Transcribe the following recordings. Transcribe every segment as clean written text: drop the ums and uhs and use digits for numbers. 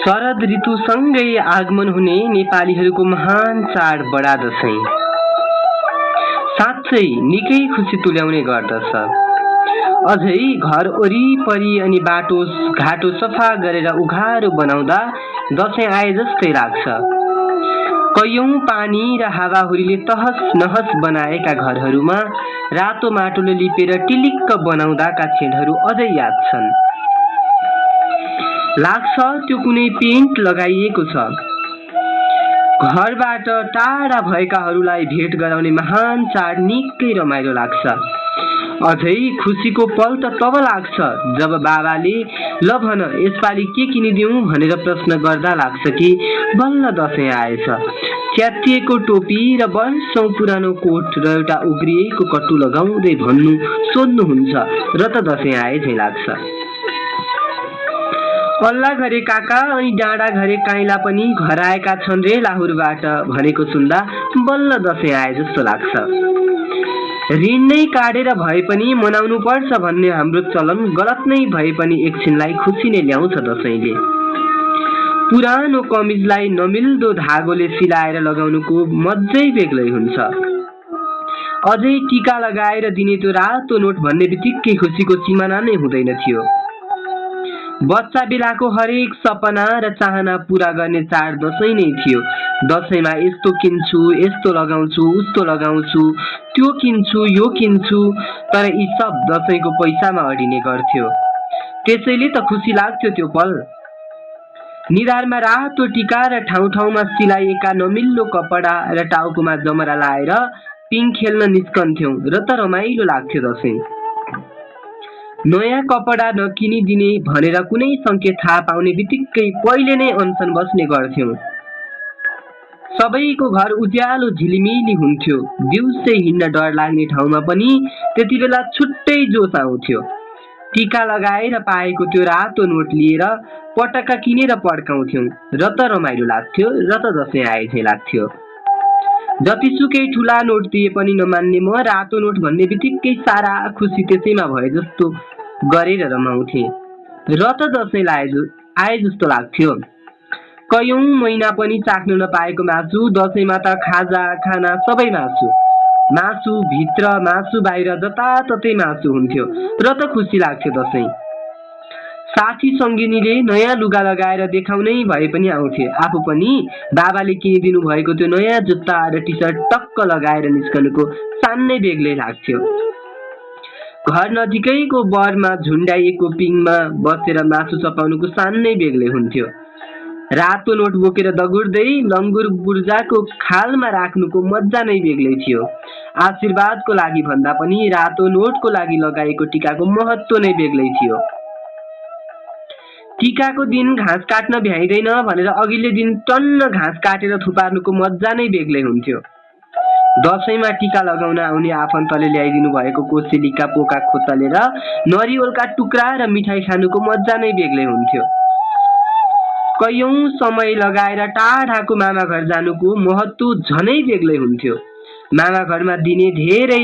शरद ऋतुसँगै आगमन हुने नेपालीहरूको महान चाड बडा दशैं साँच्चै निकै खुसी तुल्याउने गर्दछ। अझै घर वरिपरि अनि बाटो घाटो सफा गरेर उघारो बनाउँदा दशैं आए जस्तै लाग्छ। कैयौं पानी र हावाहुरीले तहस नहस बनाएका घरहरूमा रातो माटोले लिपेर टिलिक्क बनाउँदाका क्षणहरू अझै याद छन्। लाग्छ त्यो कुनै पेन्ट लगाइएको छ। घरबाट टाढा भएकाहरूलाई भेट गराउने महान चाड निकै रमाइलो लाग्छ। अझै खुसीको पल त तब लाग्छ जब बाबाले ल भन यसपालि के किनिदिउँ भनेर प्रश्न गर्दा लाग्छ कि बल्ल दशैं आएछ। च्यातिएको टोपी र वर्षौं पुरानो कोट र एउटा उग्रिएको कट्टु लगाउँदै सोध्नुहुन्छ र त दशैं आए झै लाग्छ। अल्ला घरे काका अनि डाँडा घरे काइला पनि घर आएका छन् रे लाहुरबाट भनेको सुन्दा बल्ल दशैं आए जस्तो लाग्छ। ऋण नै काटेर भए पनि मनाउनु पर्छ भन्ने हाम्रो चलन गलत नै भए पनि एकछिनलाई खुसी नै ल्याउँछ दशैंले। पुरानो कमिजलाई नमिल्दो धागोले सिलाएर लगाउनुको मजै बेग्लै हुन्छ। अझै टीका लगाएर दिने त्यो रातो नोट भन्ने बित्तिकै खुसीको सिमाना नै हुँदैन थियो। बच्चा बेलाको हरेक सपना र चाहना पूरा गर्ने चाड दशैं नै थियो। दशैंमा यस्तो किन्छु, यस्तो लगाउँछु, उस्तो लगाउँछु, त्यो किन्छु, यो किन्छु, तर यी सब दशैंको पैसामा अडिने गर्थ्यो। त्यसैले त खुसी लाग्थ्यो त्यो पल। निधारमा रातो टीका र ठाउँ ठाउँमा सिलाइएका नमिल्लो कपडा र टाउकोमा जमरा लाएर पिङ खेल्न निस्कन्थ्यौं र त रमाइलो लाग्थ्यो दशैं। नयाँ कपडा नकिनिदिने भनेर कुनै संकेत थाहा पाउने बित्तिकै पहिले नै अनसन बस्ने गर्थ्यौं। सबैको घर उज्यालो झिलिमिली हुन्थ्यो। दिउँसै हिँड्न डर लाग्ने ठाउँमा पनि त्यति बेला छुट्टै जोस आउँथ्यो। टीका लगाएर पाएको त्यो रातो नोट लिएर पटक्का किनेर पड्काउँथ्यौं र त रमाइलो लाग्थ्यो र त दशैं आए झै लाग्थ्यो। जतिसुकै ठुला नोट दिए पनि नमान्ने म रातो नोट भन्ने बित्तिकै सारा खुसी त्यसैमा भए जस्तो गरेर रमाउँथे र त दशैं आए जस्तो लाग्थ्यो। कैयौं महिना पनि चाख्न नपाएको मासु, दशैंमा त खाजा खाना सबै मासु। मासु भित्र मासु बाहिर जताततै मासु हुन्थ्यो र त खुसी लाग्थ्यो दशैं। साथी सङ्गिनीले नयाँ लुगा लगाएर देखाउनै भए पनि आउँथे। आफू पनि बाबाले किनिदिनु भएको त्यो नयाँ जुत्ता र टी सर्ट टक्क लगाएर निस्कनुको सान्नै बेग्लै लाग्थ्यो। घर नजिकैको बरमा झुन्डाइएको पिङमा बसेर मासु चपाउनुको सान्नै बेग्लै हुन्थ्यो। रातो नोट बोकेर दगुर्दै लङ्गुर बुर्जाको खालमा राख्नुको मजा नै बेग्लै थियो। आशीर्वादको लागि भन्दा पनि रातो नोटको लागि लगाएको टीकाको महत्त्व नै बेग्लै थियो। टीकाको दिन घाँस काट्न भ्याइँदैन भनेर अघिल्लो दिन टन्न घाँस काटेर थुपार्नुको मजा नै बेग्लै हुन्थ्यो। दशैंमा टीका लगाउन आउने आफन्तले ल्याइदिनु भएको कोसेलीका पोका खोतलेर नरिवलका टुक्रा र मिठाई खानुको मजा नै बेग्लै हुन्थ्यो। कैयौं समय लगाएर टाढाको मामा घर जानुको महत्त्व झनै बेग्लै हुन्थ्यो। मामा घरमा दिने धेरै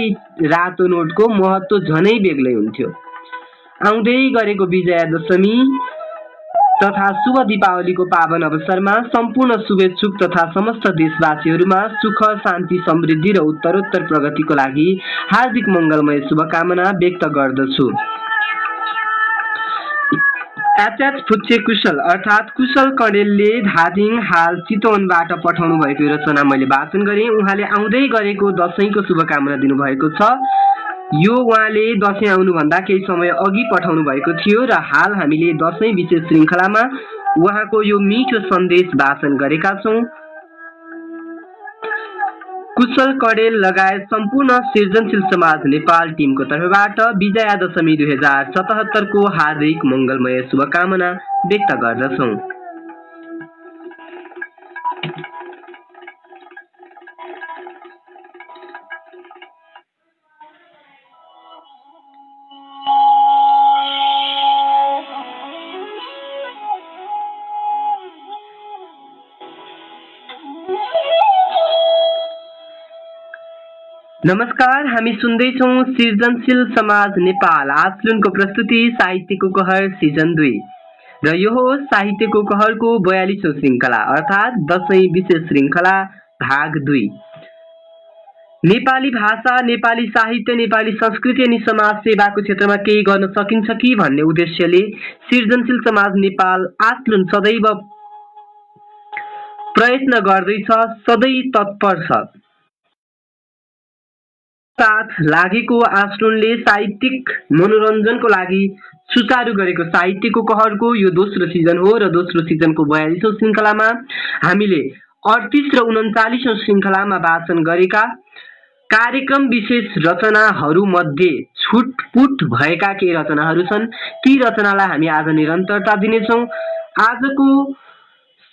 रातो नोटको महत्त्व झनै बेग्लै हुन्थ्यो। आउँदै गरेको विजया दशमी तथा शुभ दीपावलीको पावन अवसरमा सम्पूर्ण शुभेच्छुक तथा समस्त देशवासीहरूमा सुख, शान्ति, समृद्धि र उत्तरोत्तर प्रगतिको लागि हार्दिक मङ्गलमय शुभकामना व्यक्त गर्दछु। एचएच फुच्चे कुशल अर्थात् कुशल कणेलले धादिङ हाल चितवनबाट पठाउनु भएको रचना मैले वाचन गरेँ। उहाँले आउँदै गरेको दशैंको शुभकामना दिनुभएको छ। यो उहाँले दशैं आउनुभन्दा केही समय अघि पठाउनु भएको थियो र हाल हामीले दशैं विशेष श्रृङ्खलामा उहाँको यो मिठो सन्देश वाचन गरेका छौं। कुशल कणेल लगायत सम्पूर्ण सृजनशील समाज नेपाल टिमको तर्फबाट विजया दशमी 2077 को हार्दिक मङ्गलमय शुभकामना व्यक्त गर्दछौं। नमस्कार, हामी सुन्दैछौँ सृजनशील समाज नेपाल आस्लुनको प्रस्तुति साहित्यको कहर सिजन 2। र यो हो साहित्यको कहरको 42औं श्रृङ्खला अर्थात् 10औं विशेष श्रृङ्खला भाग 2। नेपाली भाषा, नेपाली साहित्य, नेपाली संस्कृति अनि समाज सेवाको क्षेत्रमा केही गर्न सकिन्छ कि भन्ने उद्देश्यले सृजनशील समाज नेपाल आस्लुन सदैव प्रयत्न गर्दैछ, सधैँ तत्पर छ। साथ लागेको आस्लुनले साहित्यिक मनोरञ्जनको लागि सुचारू गरेको साहित्यको कहरको यो दोस्रो सिजन हो र दोस्रो सिजनको 42औं श्रृङ्खलामा हामीले 38 र 39औं श्रृङ्खलामा वाचन गरेका कार्यक्रम विशेष रचनाहरूमध्ये छुटपुट भएका केही रचनाहरू छन्। ती रचनालाई हामी आज निरन्तरता दिनेछौँ। आजको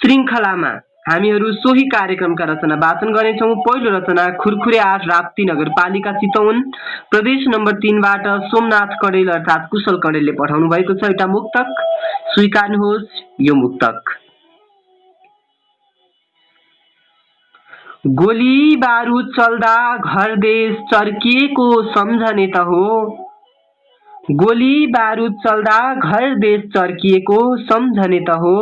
श्रृङ्खलामा हामीहरू सोही कार्यक्रमका रचना वाचन गर्नेछौँ। पहिलो रचना खुरखुरे 8 राप्ती नगरपालिका चितवन प्रदेश नम्बर 3 बाट सोमनाथ कडेल अर्थात् कुशल कडेलले पठाउनु भएको छ। एउटा मुक्तक स्वीकार्नुहोस् यो मुक्तक। गोली बारुद चल्दा घर देश चर्किएको सम्झने त हो। गोली बारुद चल्दा घर देश चर्किएको सम्झने त हो।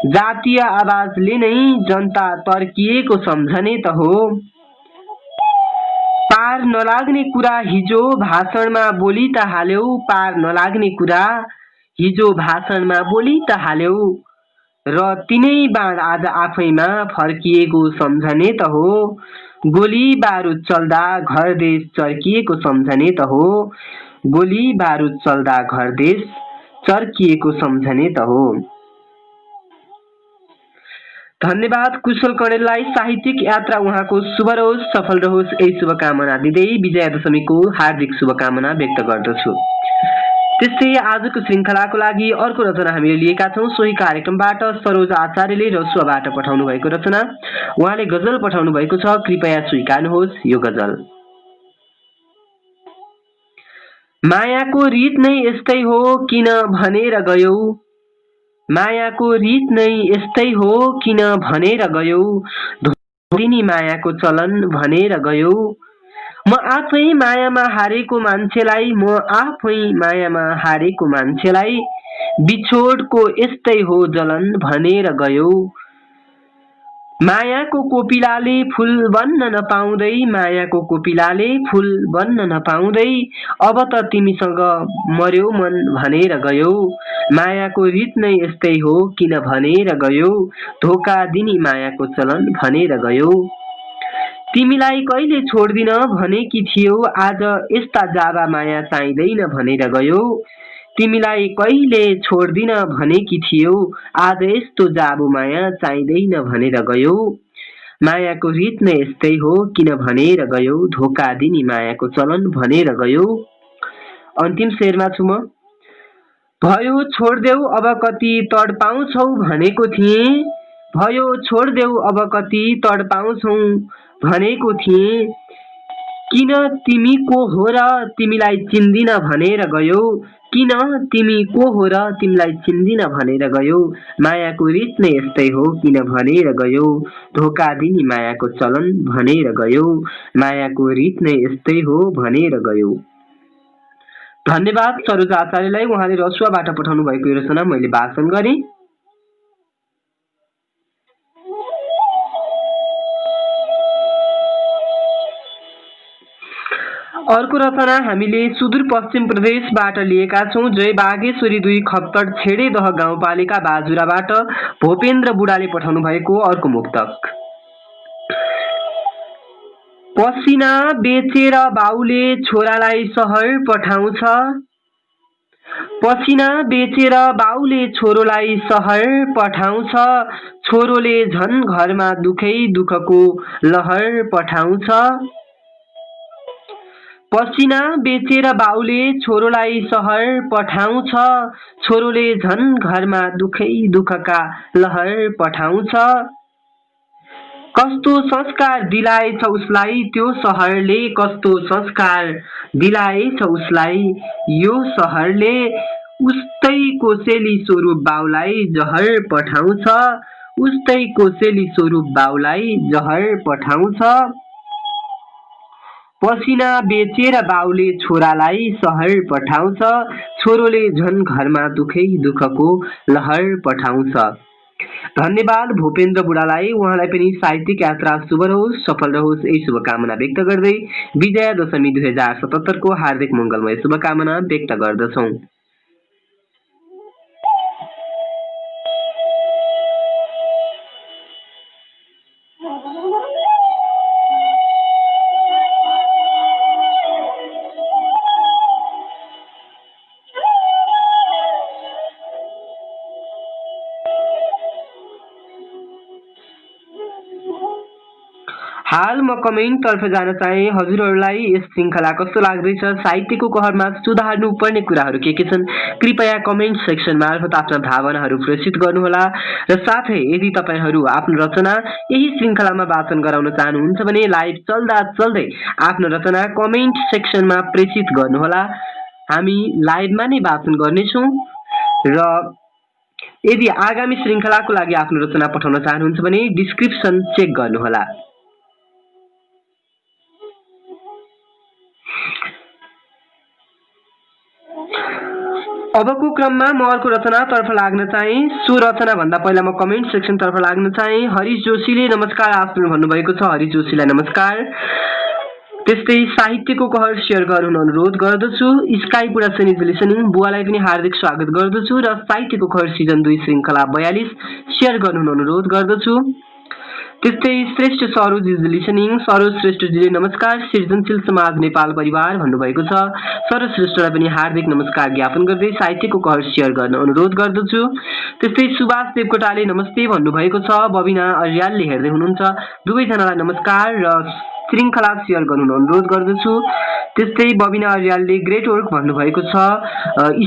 जातीय आवाजले नै जनता तर्किएको सम्झने त हो। पार नलाग्ने कुरा हिजो भाषणमा बोली त हाल्यौ। पार नलाग्ने कुरा हिजो भाषणमा बोली त हाल्यौ। र तिनै बाण आज आफैमा फर्किएको सम्झने त हो। गोली बारुद चल्दा घर देश चर्किएको सम्झने त हो। गोली बारुद चल्दा घर देश चर्किएको सम्झने त हो। धन्यवाद कुशल कडेललाई। साहित्यिक यात्रा उहाँको शुभ रहोस्, सफल रहोस्, यही शुभकामना दिँदै विजयादशमीको हार्दिक शुभकामना व्यक्त गर्दछु। त्यस्तै आजको श्रृङ्खलाको लागि अर्को रचना हामीले लिएका छौँ। सोही कार्यक्रमबाट सरोज आचार्यले रसुवाबाट पठाउनु भएको रचना। उहाँले गजल पठाउनु भएको छ, कृपया स्वीकार्नुहोस् यो गजल। मायाको रीत नै यस्तै हो किन भनेर गयौ। मायाको रीत नै यस्तै हो किन भनेर गयौ। धोदिनी मायाको चलन भनेर गयौ। म आफै मायामा हारेको मान्छेलाई, म आफै मायामा हारेको मान्छेलाई बिछोडको यस्तै हो जलन भनेर गयौ। मायाको कोपिलाले फूल बन्न नपाउँदै, मायाको कोपिलाले फूल बन्न नपाउँदै अब त तिमीसँग मर्यो मन भनेर गयौ। मायाको रीत नै यस्तै हो किन भनेर गयौ। धोका दिनी मायाको चलन भनेर गयौ। तिमीलाई कहिले छोड्दिन भनेकी थियौ, आज यस्ता जाबा माया चाहिँदैन भनेर गयौ। तिमीलाई कहिले छोड्दिन भनेकी थियौ, आज यस्तो जाबो माया चाहिँदैन भनेर गयौ। मायाको रीत नै यस्तै हो किन भनेर गयौ। धोका दिनी मायाको चलन भनेर गयौ। अन्तिम शेरमा छु म। भयो छोड्देऊ अब कति तडपाउँछौ भनेको थिएँ। भयो छोड्देऊ अब कति तडपाउँछौ भनेको थिएँ। किन तिमी को हो र तिमीलाई चिन्दिन भनेर गयौ। किन तिमी को हो र तिमीलाई चिन्दिन भनेर गयौ। मायाको रीत नै यस्तै हो किन भनेर गयौ। धोका दिनी मायाको चलन भनेर गयौ। मायाको रीत नै यस्तै हो भनेर गयौ। धन्यवाद सरोज आचार्यलाई। उहाँले रसुवाबाट पठाउनु भएको यो रचना मैले वाचन गरेँ। अर्को रचना हामीले सुदूरपश्चिम प्रदेशबाट लिएका छौँ। जय बागेश्वरी 2 खप्तड छेडेदह गाउँपालिका बाजुराबाट भूपेन्द्र बुढाले पठाउनु भएको अर्को मुक्तक। पसिना बेचेर बाउले छोरालाई सहर पठाउँछ। पसिना बेचेर बाउले छोरोलाई सहर पठाउँछ। छोरोले झन् घरमा दुखै दुखको लहर पठाउँछ। पसिना बेचेर बाउले छोरोलाई सहर पठाउँछ। छोरोले झन् घरमा दुखै दुखका लहर पठाउँछ। कस्तो संस्कार दिलाएछ उसलाई त्यो सहरले। कस्तो संस्कार दिलाएछ उसलाई यो सहरले। उस्तै कोसेली स्वरूप बाउलाई जहर पठाउँछ। उस्तै कोसेली स्वरूप बाउलाई जहर पठाउँछ। पसिना बेचेर बाउले छोरालाई सहर पठाउँछ, छोरोले झन् घरमा दुखै दुःखको लहर पठाउँछ। धन्यवाद भूपेन्द्र बुढालाई, उहाँलाई पनि साहित्यिक यात्रा शुभ रहोस्, सफल रहोस् यही शुभकामना व्यक्त गर्दै विजया दशमी 2077 को हार्दिक मङ्गलमय शुभकामना व्यक्त गर्दछौँ। हाल म कमेन्ट तर्फ जान चाहे। हजुरहरूलाई यस श्रृङ्खला कस्तो लाग्दैछ, साहित्यको कहरमा सुधार्नु पर्ने कुराहरू के छन्, कृपया कमेन्ट सेक्सन मार्फत आफ्ना भावनाहरू प्रेषित गर्नुहोला। र साथै यदि तपाईहरू आफ्नो रचना यही श्रृङ्खलामा वाचन गराउन चाहनुहुन्छ भने लाइभ चल्दा चल्दै आफ्नो रचना कमेन्ट सेक्सनमा प्रेषित गर्नुहोला, हामी लाइभमा नै वाचन गर्नेछौँ। र यदि आगामी श्रृङ्खलाको लागि आफ्नो रचना पठाउन चाहनुहुन्छ भने डिस्क्रिप्सन चेक गर्नुहोला। अबको क्रममा म अर्को रचनातर्फ लाग्न चाहे। सो रचना भन्दा पहिला म कमेन्ट सेक्सन तर्फ लाग्न चाहे। हरिश जोशीले नमस्कार आफ्टरनुन भन्नुभएको छ, हरिश जोशीलाई नमस्कार। त्यस्तै साहित्यको कहर सेयर गर्नु अनुरोध गर्दछु। स्काई पुरा लिसनिङ बुवालाई पनि हार्दिक स्वागत गर्दछु र साहित्यको कहर सिजन 2 श्रृङ्खला 42 सेयर गर्नु अनुरोध गर्दछु। त्यस्तै श्रेष्ठ सरोज इज लिसनिङ, सरोज श्रेष्ठजीले नमस्कार, सृजनशील समाज नेपाल परिवार भन्नुभएको छ। सरोज श्रेष्ठलाई पनि हार्दिक नमस्कार ज्ञापन गर्दै साहित्यको कहर सेयर गर्न अनुरोध गर्दछु। त्यस्तै सुभाष देवकोटाले नमस्ते भन्नुभएको छ। बबिना अर्यालले हेर्दै हुनुहुन्छ, दुवैजनालाई नमस्कार र श्रृङ्खला सेयर गर्नु अनुरोध गर्दछु। त्यस्तै बबिना अर्यालले ग्रेट वर्क भन्नुभएको छ,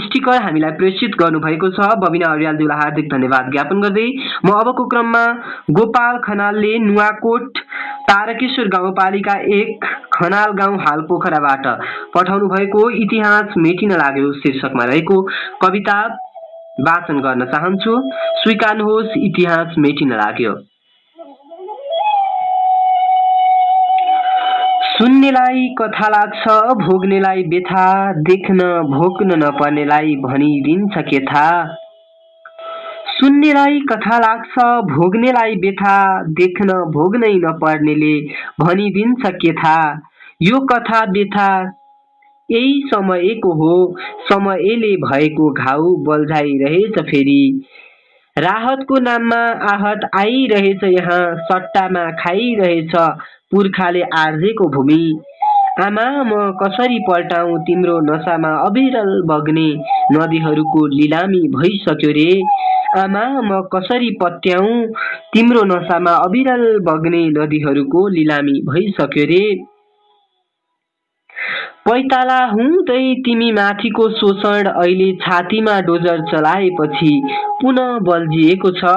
स्टिकर हामीलाई प्रेषित गर्नुभएको छ। बबिना अर्यालजीलाई हार्दिक धन्यवाद ज्ञापन गर्दै म अबको क्रममा गोपाल खनालले नुवाकोट तारकेश्वर गाउँपालिका 1 खनाल गाउँ हाल पोखराबाट पठाउनु भएको इतिहास मेटिन लाग्यो शीर्षकमा रहेको कविता वाचन गर्न चाहन्छु। स्वीकार्नुहोस्, इतिहास मेटिन लाग्यो। सुन्नेलाई कथा लाग्छ, भोग्नेलाई व्यथा, देख्न भोग्न नपर्नेलाई भनिदिन्छ के थाहा। सुन्नेलाई कथा लाग्छ, भोग्नेलाई व्यथा, देख्न भोग्नै नपर्नेले भनिदिन्छ के थाहा। यो कथा व्यथा यही समयको हो, समयले भएको घाउ बल्झाइरहेछ फेरि। राहतको नाममा आहत आइरहेछ यहाँ, सट्टामा खाइरहेछ पुर्खाले आर्जेको भूमि। आमा म कसरी पल्टाउँ तिम्रो नसामा अविरल बग्ने नदीहरूको लिलामी भइसक्यो रे। आमा म कसरी पत्याउँ तिम्रो नसामा अविरल बग्ने नदीहरूको लिलामी भइसक्यो रे। पैताला हुँदै तिमी माथिको शोषण अहिले छातीमा डोजर चलाएपछि पुनः बल्झिएको छ।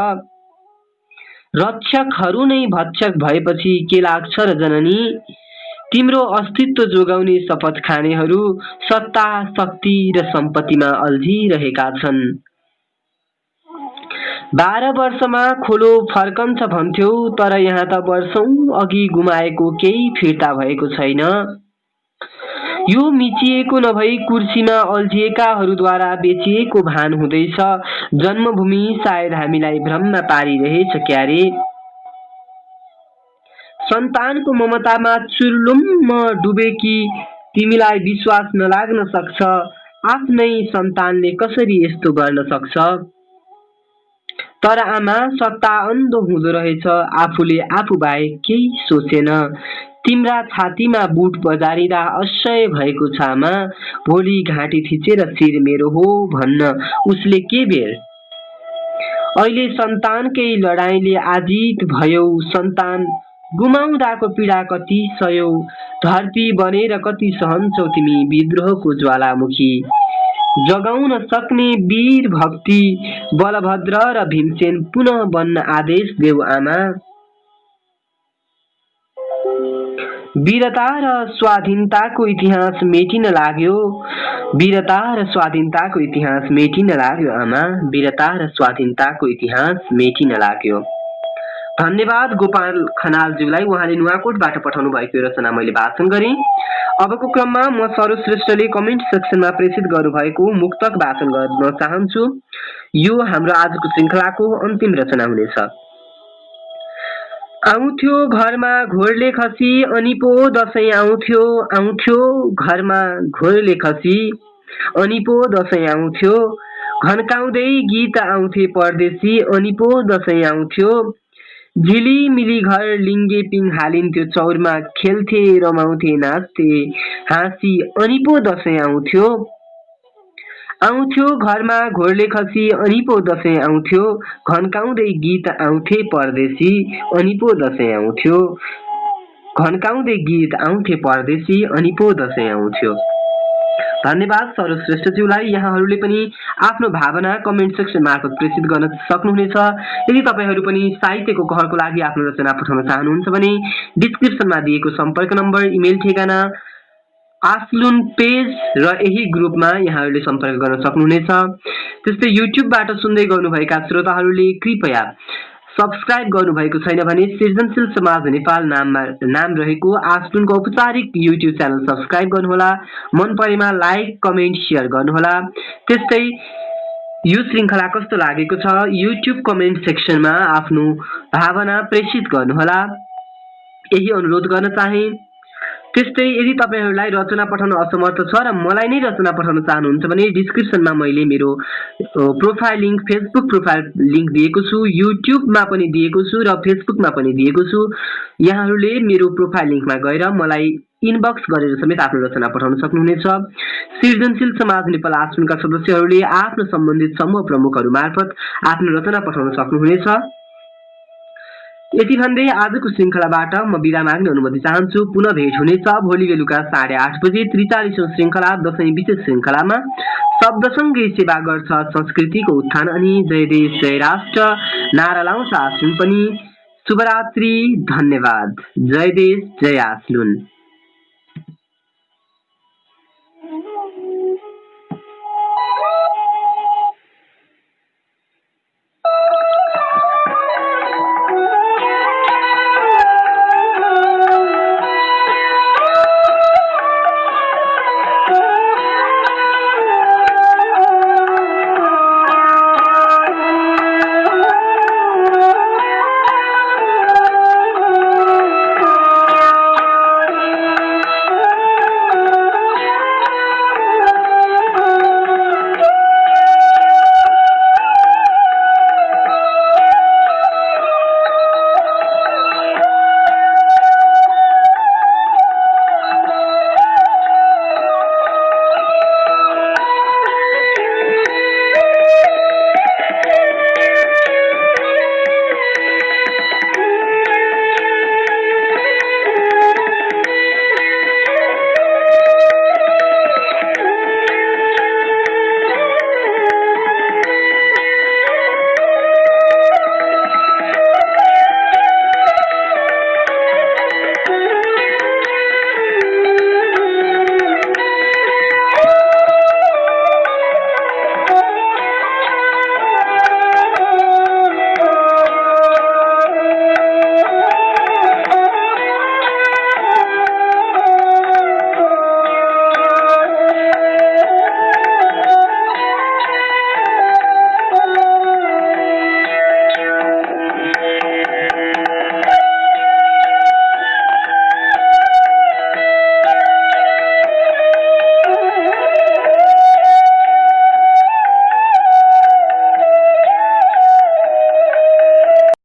रक्षकहरू नै भक्षक भएपछि के लाग्छ र जननी। तिम्रो अस्तित्व जोगाउने शपथ खानेहरू सत्ता, शक्ति र सम्पत्तिमा अल्झिरहेका छन्। 12 वर्षमा खोलो फर्कन्छ भन्थ्यौ, तर यहाँ त वर्षौं अघि गुमाएको केही फिर्ता भएको छैन। यो मिचिएको नभई कुर्सीमा अल्झिएकाहरूद्वारा बेचिएको भान हुँदैछ। जन्मभूमि सायद हामीलाई भ्रममा पारिरहेछ क्यारे। सन्तानको ममतामा चुर्लुम्म डुबेकी तिमीलाई विश्वास नलाग्न सक्छ। आफ्नै सन्तानले कसरी यस्तो गर्न सक्छ। तर आमा सत्ता अन्धो हुँदो रहेछ, आफूले आफू बाहेक केही सोचेन। तिम्रा छातीमा बुट बजारिँदा असह्य भएको छ आमा। भोलि घाँटी थिचेर शिर मेरो हो भन्न उसले के बेर। अहिले सन्तानकै लडाईँले आजित भयौ, सन्तान गुमाउँदाको पीडा कति सयौ। धरती बनेर कति सहन्छौ तिमी विद्रोहको ज्वालामुखी। जगाउन सक्ने वीर भक्ति बलभद्र र भीमसेन पुनः बन्न आदेश देऊ आमा। वीरता र स्वाधीनताको इतिहास मेटिन लाग्यो। वीरता र स्वाधीनताको इतिहास मेटिन लाग्यो आमा। वीरता र स्वाधीनताको इतिहास मेटिन लाग्यो। धन्यवाद गोपाल खनालज्यूलाई, उहाँले नुवाकोटबाट पठाउनु भएको रचना मैले वाचन गरेँ। अबको क्रममा म सरोज श्रेष्ठले कमेन्ट सेक्सनमा प्रेषित गर्नुभएको मुक्तक वाचन गर्न चाहन्छु। यो हाम्रो आजको श्रृङ्खलाको अन्तिम रचना हुनेछ। आउँथ्यो घरमा घोरले खसी अनि पो दसैँ आउँथ्यो, आउँथ्यो घरमा घोरले खसी अनि पो दसैँ आउँथ्यो, घन्काउँदै गीत आउँथे परदेशी अनि पो दसैँ आउँथ्यो, झिलिमिली घर लिङ्गे पिङ हालिन्थ्यो चौरमा, खेल्थे रमाउँथे नाच्थे हाँसी अनि पो दसैँ आउँथ्यो, आउँथ्यो घरमा घोरले खसी अनि पो दसैँ आउँथ्यो, घन्काउँदै गीत आउँथे परदेशी अनि पो दसैँ आउँथ्यो, घन्काउँदै गीत आउँथे परदेशी अनि पो दसैँ आउँथ्यो। धन्यवाद सरोज श्रेष्ठज्यूलाई। यहाँहरूले पनि आफ्नो भावना कमेन्ट सेक्सन मार्फत प्रेषित गर्न सक्नुहुनेछ। यदि तपाईँहरू पनि साहित्यको कहरको लागि आफ्नो रचना पठाउन चाहनुहुन्छ भने डिस्क्रिप्सनमा दिएको सम्पर्क नम्बर, इमेल ठेगाना, आस्लुन पेज र यही ग्रुपमा यहाँहरूले सम्पर्क गर्न सक्नुहुनेछ। त्यस्तै युट्युबबाट सुन्दै गर्नुभएका श्रोताहरूले कृपया सब्सक्राइब गर्नुभएको छैन भने सृजनशील समाज नेपाल नाम रहेको आस्लुनको औपचारिक युट्युब च्यानल सब्सक्राइब गर्नुहोला। मन परेमा लाइक कमेन्ट सेयर गर्नुहोला। त्यस्तै यो श्रृङ्खला कस्तो लागेको छ युट्युब कमेन्ट सेक्सनमा आफ्नो भावना प्रेषित गर्नुहोला, यही अनुरोध गर्न चाहे। त्यस्तै यदि तपाईहरूलाई रचना पठाउन असमर्थ छ र मलाई नै रचना पठाउन चाहनुहुन्छ भने डिस्क्रिप्सनमा मैले मेरो profile link, Facebook profile link दिएको छु, युट्युबमा पनि दिएको छु र फेसबुकमा पनि दिएको छु। यहाँहरूले मेरो प्रोफाइल लिङ्कमा गएर मलाई इनबक्स गरेर समेत आफ्नो रचना पठाउन सक्नुहुनेछ। सृजनशील समाज नेपाल आश्रमका सदस्यहरूले आफ्नो सम्बन्धित समूह प्रमुखहरू मार्फत आफ्नो रचना पठाउन सक्नुहुनेछ। यति भन्दै आजको श्रृङ्खलाबाट म बिदा माग्ने अनुमति चाहन्छु। पुनः भेट हुनेछ भोलि बेलुका 8:30 बजे 43औं श्रृङ्खला दशैं विशेष श्रृङ्खलामा। शब्दसँगै सेवा गर्छ संस्कृतिको उत्थान अनि जय देश जय राष्ट्र नारा लाउँछ आस्लुन पनि। शुभरात्रि, धन्यवाद। जय देश जय आस्लुन।